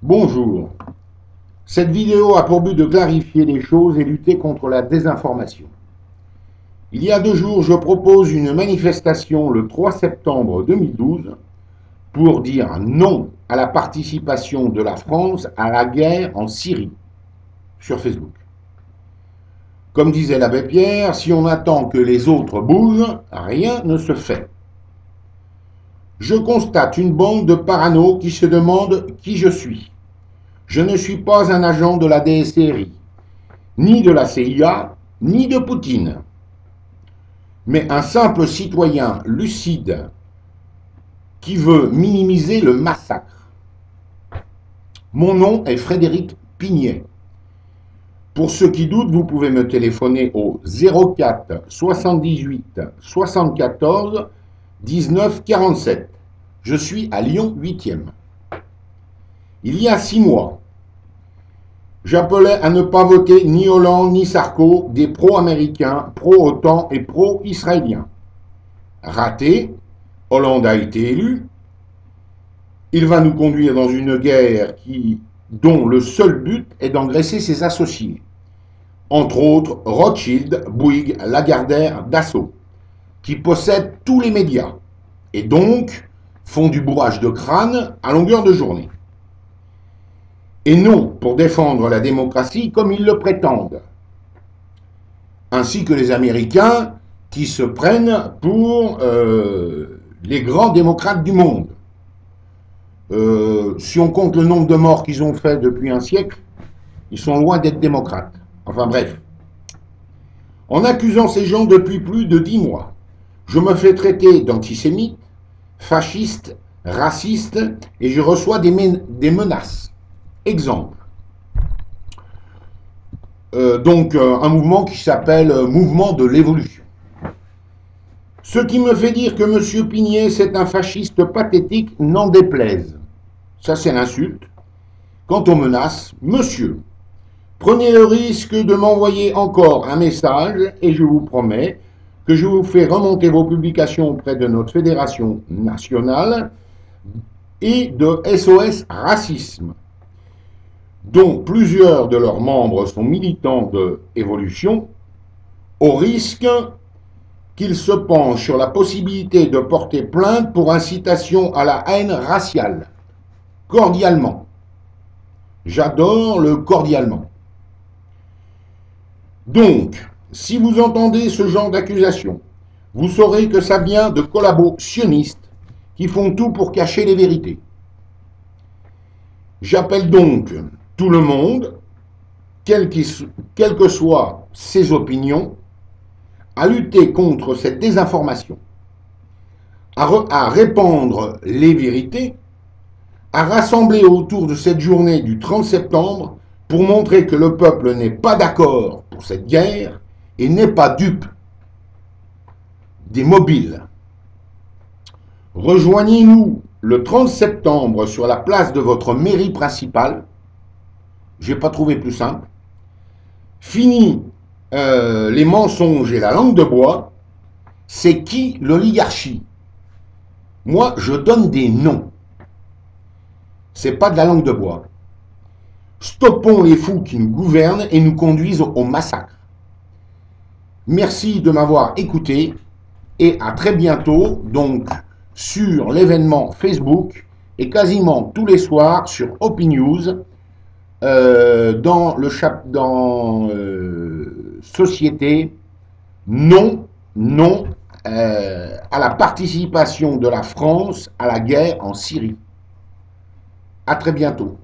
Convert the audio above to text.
Bonjour. Cette vidéo a pour but de clarifier les choses et lutter contre la désinformation. Il y a 2 jours, je propose une manifestation le 3 septembre 2012 pour dire non à la participation de la France à la guerre en Syrie sur Facebook. Comme disait l'abbé Pierre, si on attend que les autres bougent, rien ne se fait. Je constate une bande de parano qui se demande qui je suis. Je ne suis pas un agent de la DSRI, ni de la CIA, ni de Poutine, mais un simple citoyen lucide qui veut minimiser le massacre. Mon nom est Frédéric Pignet. Pour ceux qui doutent, vous pouvez me téléphoner au 04 78 74 19 47. Je suis à Lyon 8e. Il y a 6 mois, j'appelais à ne pas voter ni Hollande ni Sarko, des pro-américains, pro-OTAN et pro-israéliens. Raté, Hollande a été élu. Il va nous conduire dans une guerre dont le seul but est d'engraisser ses associés. Entre autres, Rothschild, Bouygues, Lagardère, Dassault, qui possèdent tous les médias et donc font du bourrage de crâne à longueur de journée. Et non pour défendre la démocratie comme ils le prétendent, ainsi que les Américains qui se prennent pour les grands démocrates du monde. Si on compte le nombre de morts qu'ils ont fait depuis un siècle, ils sont loin d'être démocrates. Enfin bref. En accusant ces gens depuis plus de 10 mois, je me fais traiter d'antisémite, fasciste, raciste, et je reçois des menaces. Exemple. Un mouvement qui s'appelle Mouvement de l'évolution. Ce qui me fait dire que M. Pignet, c'est un fasciste pathétique, n'en déplaise. Ça, c'est l'insulte. Quant aux menaces, monsieur, prenez le risque de m'envoyer encore un message et je vous promets que je vous fais remonter vos publications auprès de notre fédération nationale et de SOS Racisme, dont plusieurs de leurs membres sont militants de Évolution, au risque qu'ils se penchent sur la possibilité de porter plainte pour incitation à la haine raciale. Cordialement. J'adore le cordialement. Donc, si vous entendez ce genre d'accusation, vous saurez que ça vient de collabos sionistes qui font tout pour cacher les vérités. J'appelle donc tout le monde, quelles que soient ses opinions, à lutter contre cette désinformation, à répandre les vérités, à rassembler autour de cette journée du 30 septembre pour montrer que le peuple n'est pas d'accord pour cette guerre et n'est pas dupe des mobiles. Rejoignez-nous le 30 septembre sur la place de votre mairie principale. Je n'ai pas trouvé plus simple. Fini les mensonges et la langue de bois. C'est qui l'oligarchie? Moi, je donne des noms. C'est pas de la langue de bois. Stoppons les fous qui nous gouvernent et nous conduisent au massacre. Merci de m'avoir écouté et à très bientôt, donc sur l'événement Facebook et quasiment tous les soirs sur OpiNews dans Société non à la participation de la France à la guerre en Syrie. À très bientôt.